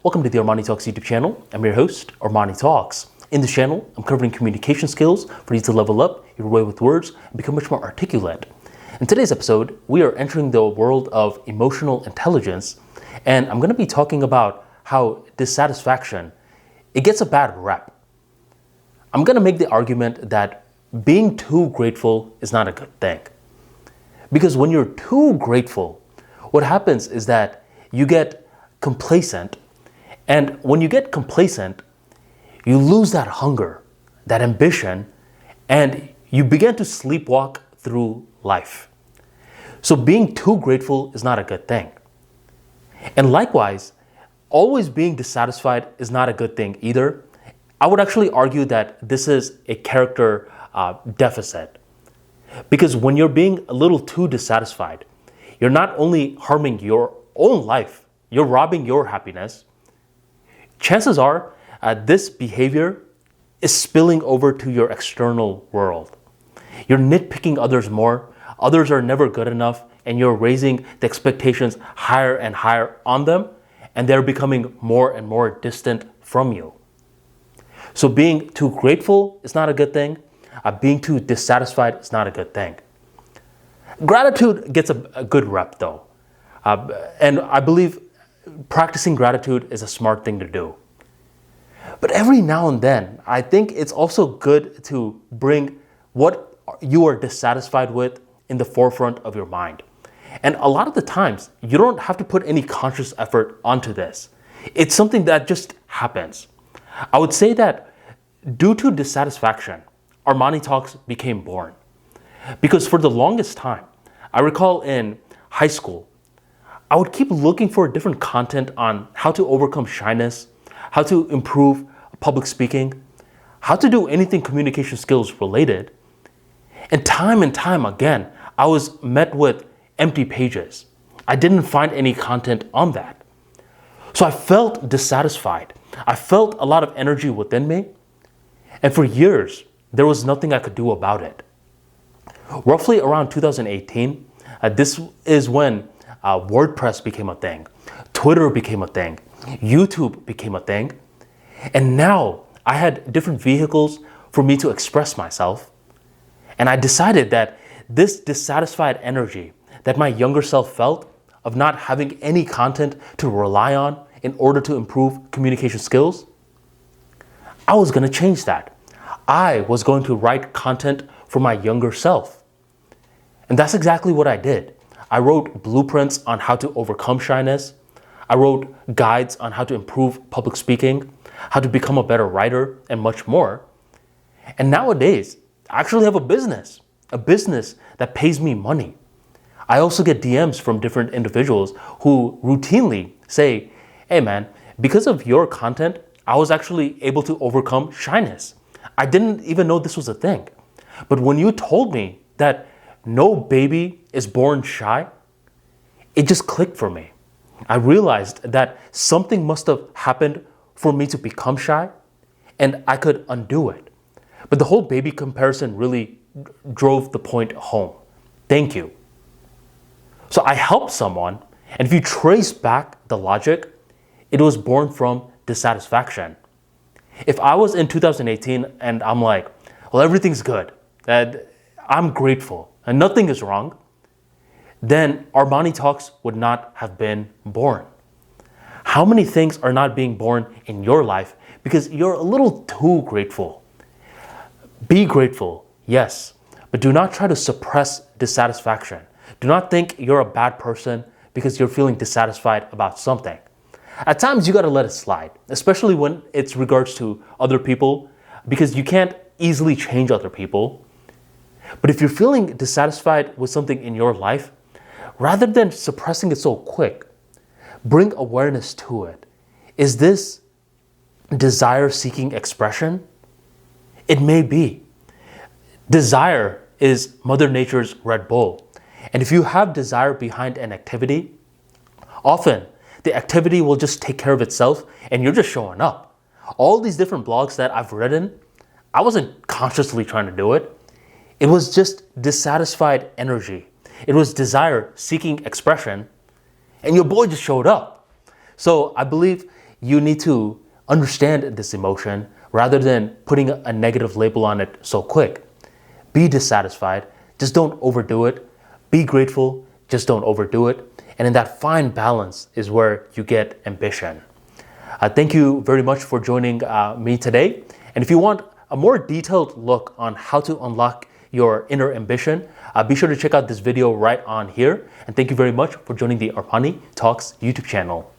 Welcome to the ArmaniTalks YouTube channel. I'm your host, ArmaniTalks. In this channel, I'm covering communication skills for you to level up your way with words and become much more articulate. In today's episode, we are entering the world of emotional intelligence, and I'm going to be talking about how dissatisfaction, it gets a bad rep. I'm going to make the argument that being too grateful is not a good thing. Because when you're too grateful, what happens is that you get complacent. And when you get complacent, you lose that hunger, that ambition, and you begin to sleepwalk through life. So being too grateful is not a good thing. And likewise, always being dissatisfied is not a good thing either. I would actually argue that this is a character deficit. Because when you're being a little too dissatisfied, you're not only harming your own life, you're robbing your happiness. Chances are this behavior is spilling over to your external world. You're nitpicking others more, others are never good enough, and you're raising the expectations higher and higher on them, and they're becoming more and more distant from you. So being too grateful is not a good thing. Being too dissatisfied is not a good thing. Gratitude gets a good rep though. And I believe practicing gratitude is a smart thing to do. But every now and then, I think it's also good to bring what you are dissatisfied with in the forefront of your mind. And a lot of the times, you don't have to put any conscious effort onto this. It's something that just happens. I would say that due to dissatisfaction, ArmaniTalks became born. Because for the longest time, I recall in high school, I would keep looking for different content on how to overcome shyness, how to improve public speaking, how to do anything communication skills related. And time again, I was met with empty pages. I didn't find any content on that. So I felt dissatisfied. I felt a lot of energy within me. And for years, there was nothing I could do about it. Roughly around 2018, this is when WordPress became a thing, Twitter became a thing, YouTube became a thing, and now I had different vehicles for me to express myself, and I decided that this dissatisfied energy that my younger self felt of not having any content to rely on in order to improve communication skills, I was going to change that. I was going to write content for my younger self. And that's exactly what I did. I wrote blueprints on how to overcome shyness. I wrote guides on how to improve public speaking, how to become a better writer, and much more. And nowadays, I actually have a business that pays me money. I also get DMs from different individuals who routinely say, hey man, because of your content, I was actually able to overcome shyness. I didn't even know this was a thing. But when you told me that no baby is born shy, it just clicked for me. I realized that something must have happened for me to become shy, and I could undo it. But the whole baby comparison really drove the point home. Thank you. So I helped someone, and if you trace back the logic, it was born from dissatisfaction. If I was in 2018 and I'm like, well, everything's good, that I'm grateful, and nothing is wrong, then ArmaniTalks would not have been born. How many things are not being born in your life because you're a little too grateful? Be grateful, yes, but do not try to suppress dissatisfaction. Do not think you're a bad person because you're feeling dissatisfied about something. At times, you gotta let it slide, especially when it's regards to other people, because you can't easily change other people. But if you're feeling dissatisfied with something in your life, rather than suppressing it so quick, bring awareness to it. Is this desire-seeking expression? It may be. Desire is Mother Nature's Red Bull. And if you have desire behind an activity, often the activity will just take care of itself and you're just showing up. All these different blogs that I've written, I wasn't consciously trying to do it. It was just dissatisfied energy. It was desire seeking expression, and your boy just showed up. So I believe you need to understand this emotion rather than putting a negative label on it so quick. Be dissatisfied, just don't overdo it. Be grateful, just don't overdo it. And in that fine balance is where you get ambition. Thank you very much for joining me today. And if you want a more detailed look on how to unlock your inner ambition, be sure to check out this video right on here. And thank you very much for joining the ArmaniTalks YouTube channel.